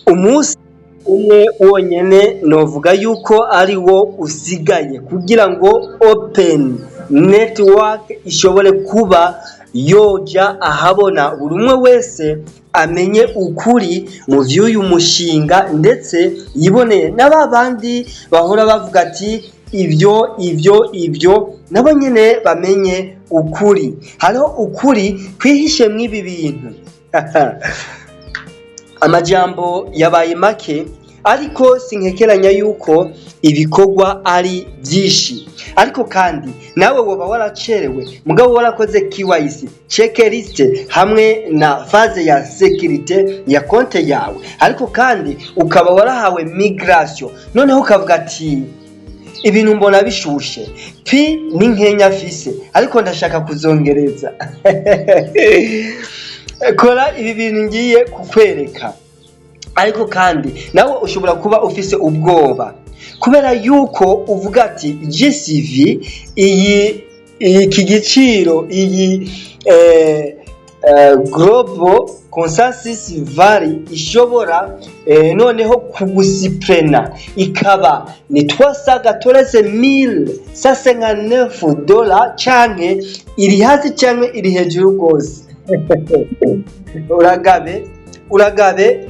umunsi umwe wonyene novuga yuko ari wo usigaye kugira ngo open network ishobore kuba yoja ahabona buri umwe wese amenye ukuri mu vy'uyu mushinga ndetse yiboneye n'ababandi bahora bavuga ati ibyo nabo nyene bamenye ukuri. Hariho ukuri kwihishe mw'ibi bintu. Amajambo yabaye make ariko sinkekeranya yuko ibikorwa ari byinshi, ariko kandi nawe woba waracerewe mugabo warakoze KYC checklist hamwe na phase ya security ya konte yawe, ariko kandi ukaba warahawe migration noneho ukavuga ati ibintu mbona bishushe pi ni nkenya afise ariko ndashaka kuzongereza. Kora ibi bintu ngiye kukwereka, ariko kandi nawe ushobora kuba ufise ubwoba kubera yuko uvuga ati GCV iki giciro iyi global consensus value ishobora noneho kugusiprena ikaba ni $314,159 canke iri hasi canke iri hejuru rwose. uragabe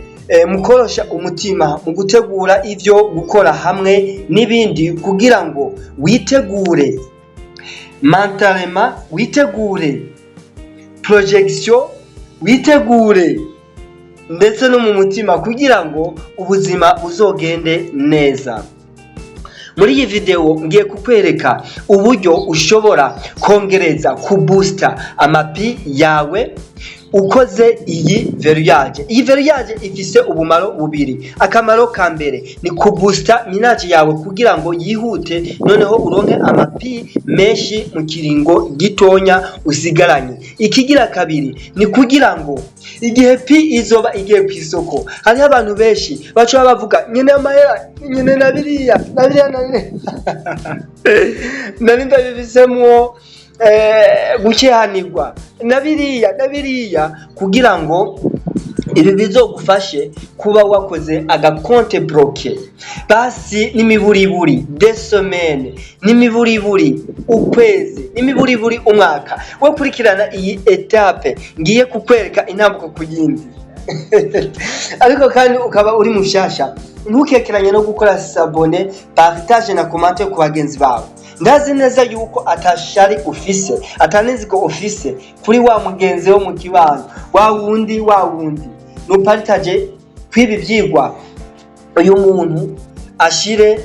mukorosha umutima mu gutegura ivyo gukora hamwe n'ibindi kugira ngo witegure mentalema, witegure projection, witegure ndetse no mu mutima kugira ngo ubuzima buzogende neza. Muri iyi video ngiye kukwereka uburyo ushobora kongereza kubooster amapi yawe ukoze iyi verrouillage. Iyi verrouillage ifise ubumaro bubiri. Akamaro ka mbere ni kubooster minage yawe kugira ngo yihute noneho uronke amapi menshi mu kiringo gitonya usigaranye. Ikigira kabiri ni kugira ngo igihe pi izoba igiye ku isoko, hariho abantu benshi baca bavuga nyene amahera nyene nabiriya nari ndabifisemwo gukehanirwa nabiriya kugira ngo ibi bizogufashe kuba wakoze agakonte bloqué basi n'imiburiburi 2 semaines, n'imiburiburi ukwezi, n'imiburiburi umwaka. We kurikirana iyi etape ngiye kukwereka intambuko ku yindi. Ariko kandi ukaba uri mushasha ntukekeranye no gukora sabone, partage na comment ku bagenzi bawe. Ndazi neza yuko atashari ufise, atanizi ko ufise kuri wa mugenzi wo mu kibano wa wundi nupartage kwibi vyigwa uyu muntu ashire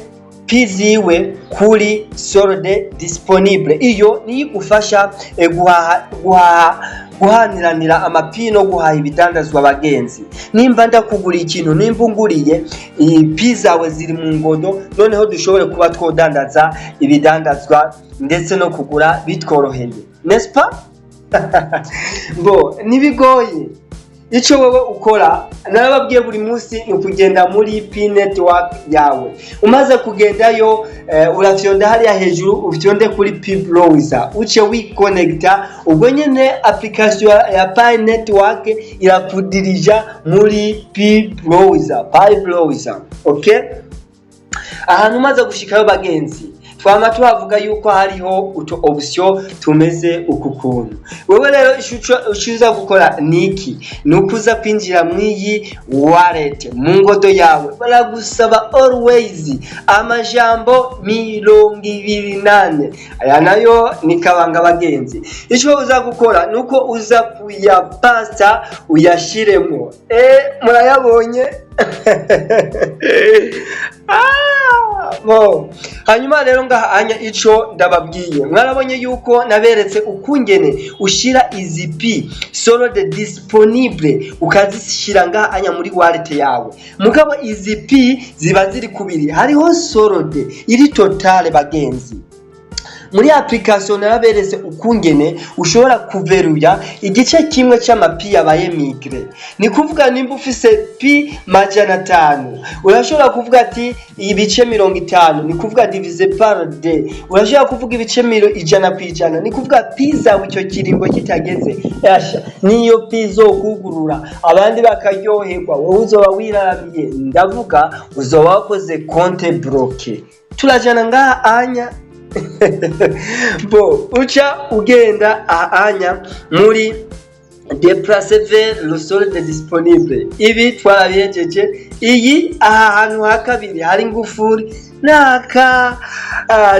piziwe kuri solde disponible. Iyo ni igufasha guhaniranira amapino guhaha ibidandazwa abagenzi. Nimba ndakugura ikintu, nimba unguriye pizawe ziri mu ngodo, noneho dushobore kuba twodandaza ibidandazwa ndetse no kugura bitworoheye, nespa? Bo nibigoye. Ico wewe ukora narababwiye buri munsi ni kugenda muri P network yawe. Umaze kugendayo urafyonda hariya hejuru ufyonde kuri P browser uce wiconnecta, ubwo nyene application ya Pi network irakudirija muri Pi browser. Okay, ahantu umaze gushikayo bagenzi twama tuhavuga yuko hariho uto option tumeze ukukuntu. Wewe rero ushiza gukora niki nukuza kwinjira mwiyi wallet mu ngodo yawe. Baragusaba always amajambo 28. Aya nayo ni kabanga bagenzi. Ico uza gukora nuko uza kuyapasta uyashiremo. Murayabonye? Hanyuma rero ngahanya ico ndababwiye, mwarabonye yuko naberetse ukungene ushira izi pi solde disponible ukazishira ngahanya muri wallet yawe. Mugabo izi pi ziba ziri kubiri, hariho solde iri totale bagenzi. muri application naraberetse ukungene ushobora kuveruya igice kimwe cy'amapi yabaye migre. Ni kuvuga nimba ufise pi majana 5 urashobora kuvuga ati ibice 50 ni kuvuga divise par d, urashobora kuvuga ibice 100%, ni kuvuga pi zawe icyo kiringo kitageze yasha niyo pi zo kugurura abandi bakaryoherwa, wowe uzoba wiraramiye, ndavuga uzoba wakoze compte bloqué. Turajana ngaha anya bo uca ugenda anya muri déplacer vers le solde disponible. Ibi twarabihejeje. Iyi aha hantu ha kabiri hari ingufuri naka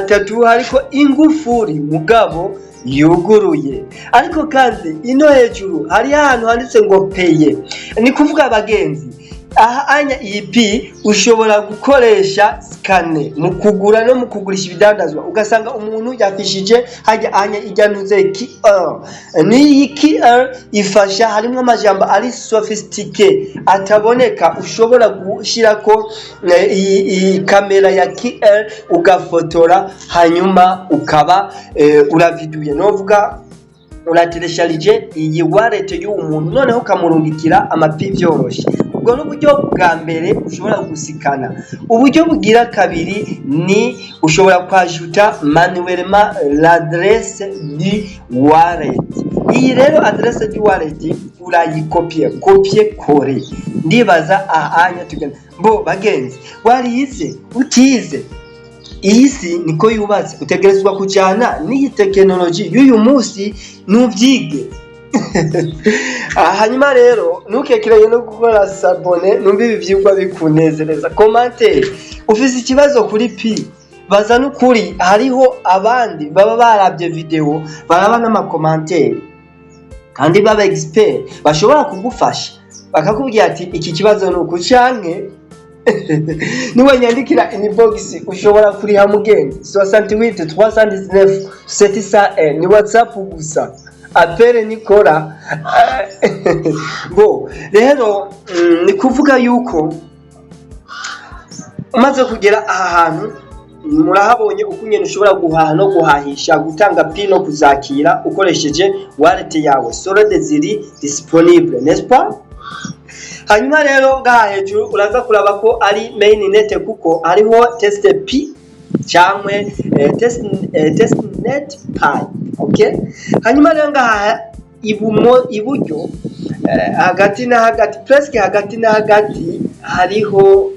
tatu hariko ingufuri mugabo yuguruye, ariko kandi ino hejuru hari ahantu handitse ngo peye. Ni kuvuga abagenzi aha anya iyi pi ushobora gukoresha scanner mu kugura no mu kugurisha ibidandazwa, ugasanga umuntu yafishije hajya anya ijyanuze QR. Ni QR ifasha harimo amajambo ari sophistiqué ataboneka, ushobora gushirako iyi kamera ya QR ugafotora hanyuma ukaba uraviduye, novuga uratelesharije iyi wallet y'umuntu noneho ukamurungikira amapi byoroshe. Ubwo n'uburyo bwa mbere ushobora gusikana. Uburyo bugira kabiri ni ushobora kwajuta manuellement l'adresse du wallet. Iyi rero adresse du wallet copier coller. Ndibaza ahanya tugenda bo bagenzi warize utize iyi si niko yubatse, utegerezwa kujana n'iyi technology y'uyu munsi nuvyige. Hanyuma rero ntukekiranye no gukora sabone, numva ibi vyigwa bikunezereza. Commentaire ufise ikibazo kuri pi baza n'ukuri, hariho abandi baba barabye video baraba n'amakommentaire kandi baba expert bashobora kugufasha bakakubwira ati iki kibazo nuko canke niwe nyandikira inbox ushobora kuriha mugenzi 68 319 700 ni WhatsApp gusa apere nikora. Bo rero ni kuvuga yuko umaze kugera aha hantu murahabonye ukunyene ushobora guhaha no guhahisha, gutanga pi no kuzakira ukoresheje wallet yawe. Solde ziri disponible, n'est-ce pas? Hanyuma rero ngaha hejuru uraza kuraba ko ari mainnet kuko hariho test pi cyangwa testnet pi. Okay, hanyuma rero ngaha iburyo hagati na hagati, presque hagati na hagati hariho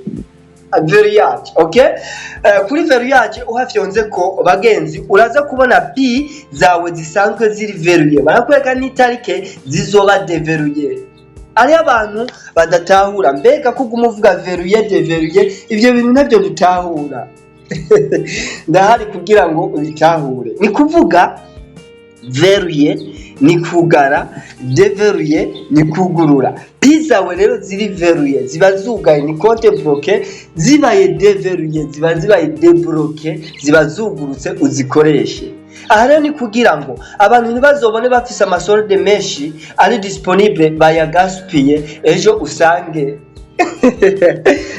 verrouillage. Okay, kuri verrouillage uhafyonze ko bagenzi uraza kubona pi zawe zisanzwe ziri verrouillé, barakwereka n'itarike zizoba deverrouillé. Ari abantu badatahura mbega ko gumuvuga verrouillé deverrouillé, ivyo bintu nabyo dutahura. Ndahari kugira ngo ubitahure. Ni kuvuga verrouillé ni kugara, deverrouillé ni kugurura. Pizza we rero ziri verrouillé ziba zugaye ni compte bloqué, zibaye deverrouillé ziba zibaye débloqué, ziba zugurutse uzikoreshe. Aha rero ni kugira ngo abantu ntibazobone bafise amasolde menshi ari disponible bayagaspiye ejo usange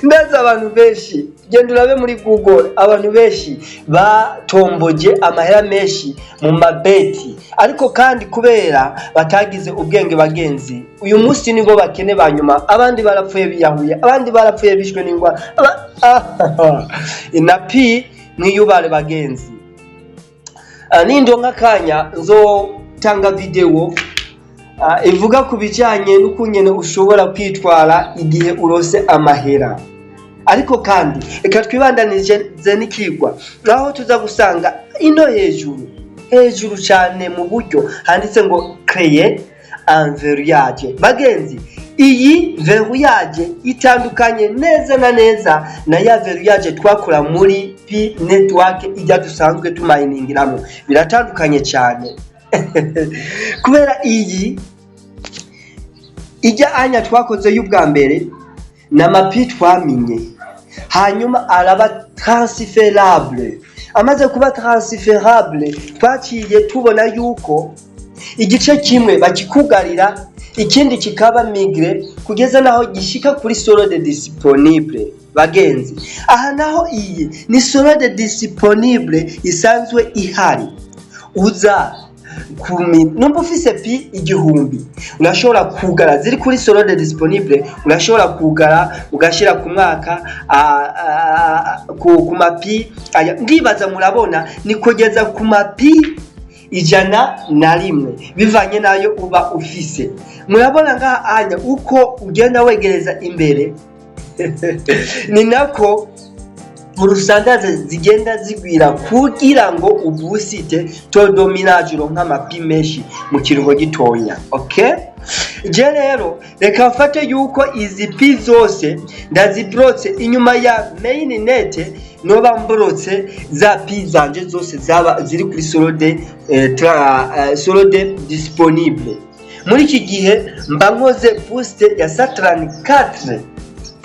ndaza abantu benshi genda urabe muri Google abantu benshi batomboje amahera menshi mu mabeti, ariko kandi kubera batagize ubwenge bagenzi uyu munsi nibo bakene banyuma, abandi barapfuye biyahuye, abandi barapfuye bishwe n'ingwa. Inapi mwiyubare bagenzi. Nindo nkakanya nzo tanga video ivuga ku bijanye n'ukunyene ushobora kwitwara igihe urose amahera, ariko kandi eka twibandanije n'ikigwa naho tuza gusanga ino hejuru cyane mu buryo handitse ngo créer un verrouillage. Bagenzi iyi verrouillage itandukanye neza na neza na ya verrouillage twakora muri Pi network ijya dusanzwe tumayiningiramo, biratandukanye cyane. Kubera iyi ijya anya twakoze y'ubwa mbere na mapi twaminye, hanyuma araba transférable. Amaze kuba transférable twaciye tubona yuko igice kimwe bakikugarira ikindi kikaba migre kugeza naho gishika kuri solde disponible. Bagenzi, aha naho iyi ni solde disponible isanzwe ihari. Uza numba ufise pi igihumbi urashobora kugara ziri kuri solde disponible, urashobora kugara ugashira ku mwaka ku mapi ndibaza murabona ni kugeza ku mapi 101 bivanye nayo uba ufise. Murabona ngaha anya uko ugenda wegereza imbere ni nako urusandaze zigenda zigwira kugira ngo ubusite to dominage uronka amapi menshi mu kirugo gitonya. Okay, je rero reka mfate yuko izi pi zose ndazibrotse inyuma ya mainnet, noba mbrotse za pi zanje zose zaba ziri kuri solde disponible. Muri iki gihe mba nkoze boost ya Saturn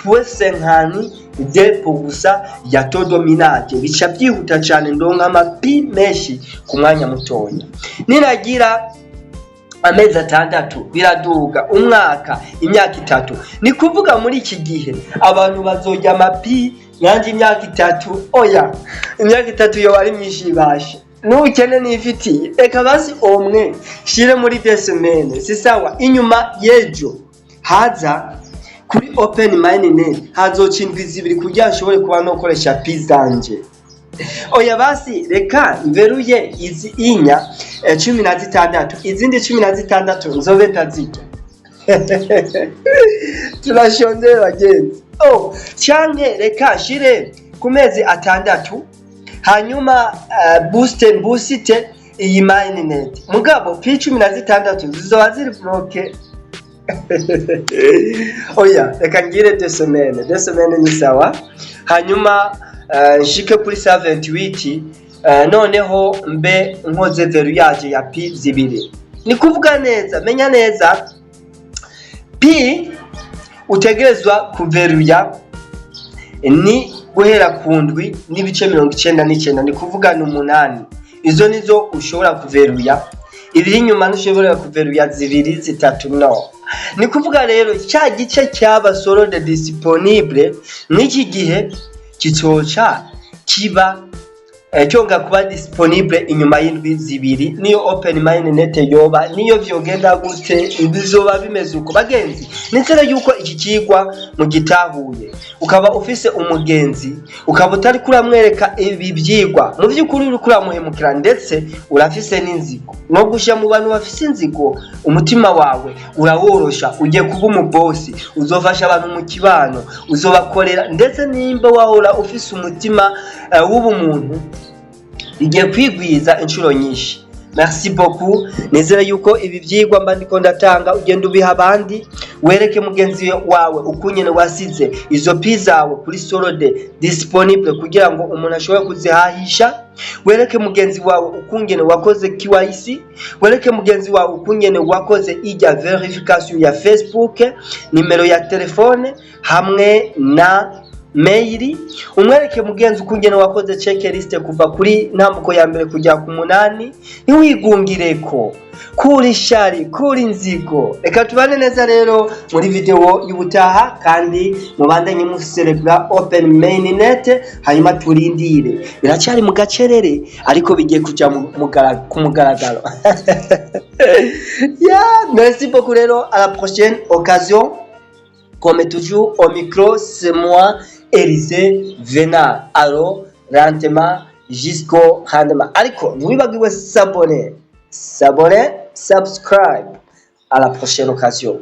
4.50 depo gusa ya to dominage, bica byihuta cyane ndonka amapi menshi ku mwanya mutonya. Ninagira amezi 6 biraduga, umwaka, imyaka 3, ni kuvuga muri iki gihe abantu bazojya amapi yanje imyaka 3. Oya, imyaka 3 yo bari myinshi bashe nukene nifitiye, eka basi omwe shire muri desemene si sawa. Inyuma yejo haza kuri open mainnet hazocindwa izibiri kugira nshobore kuba nokoresha pi zanje. Oya basi reka mveruye izi inya 16, izindi 16 nzobe ndazita. Turashonze bagenzi. Cyanke reka shire ku mezi 6 hanyuma boosite iyi mainnet. Mugabo pi 16 zizoba ziri bloke. Oya reka ngire desemene ni sawa. Hanyuma shike kuri 78 noneho mbe nkoze verrouillage ya pi zibiri. Ni kuvuga neza, menya neza pi utegerezwa kuverrouilla ni guhera ku ndwi n'ibice 99, ni kuvuga ni 8. Izo nizo ushobora kuverrouilla, ibiri nyuma ntushobora kuverrouilla zibiri 3 no. Ni kuvuga rero cya gice cyaba solde disponible n'iki gihe kicoca kiba cyonga kuba disponible inyuma y'indwi zibiri. Niyo open mainnet yoba niyo vyogenda gute ibizoba bimeze uko. Bagenzi, nitsera yuko iki kigwa mu gitahuye ukaba ufise umugenzi ukaba utari kuramwereka ibi byigwa, mu by'ukuri uri kuramuhemukira ndetse urafise n'inzigo no gusha mu bantu bafise inzigo. Umutima wawe uraworosha, ugiye kuba umubosi, uzofasha abantu mu kibano, uzobakorera ndetse nimba wahora ufise umutima w'ubumuntu igiye kwigwiza inshuro nyinshi. Merci beaucoup. Nezera yuko ibi byigwa mba ndiko ndatanga ugenda ubiha abandi, wereke mugenzi wawe ukunyene wasize izo pi zawe kuri solde disponible kugira ngo umuntu ashobore kuzihahisha. Wereke mugenzi wawe ukungene wakoze KYC, wereke mugenzi wawe ukungene wakoze ijya verification ya Facebook, nimero ya telefone hamwe na mail. Umwereke mugenzi ukungene wakoze checklist kuva kuri ntambuko ya mbere kujya ku 8. Ntiwigungireko kuri shari kuri nzigo. Reka tubane neza rero muri video y'ubutaha, kandi mubandanye mu celebra open mainnet. Hanyuma turindire, biracyari mu gacerere ariko bigiye kuja ku mugaragaro. Merci beaucoup rero, à la prochaine occasion. Comme toujours au micro, c'est moi Élisée Venard. Alors, lentement jusqu'au rendement. Ariko, ntiwibagiwe s'abonner, subscribe. À la prochaine occasion.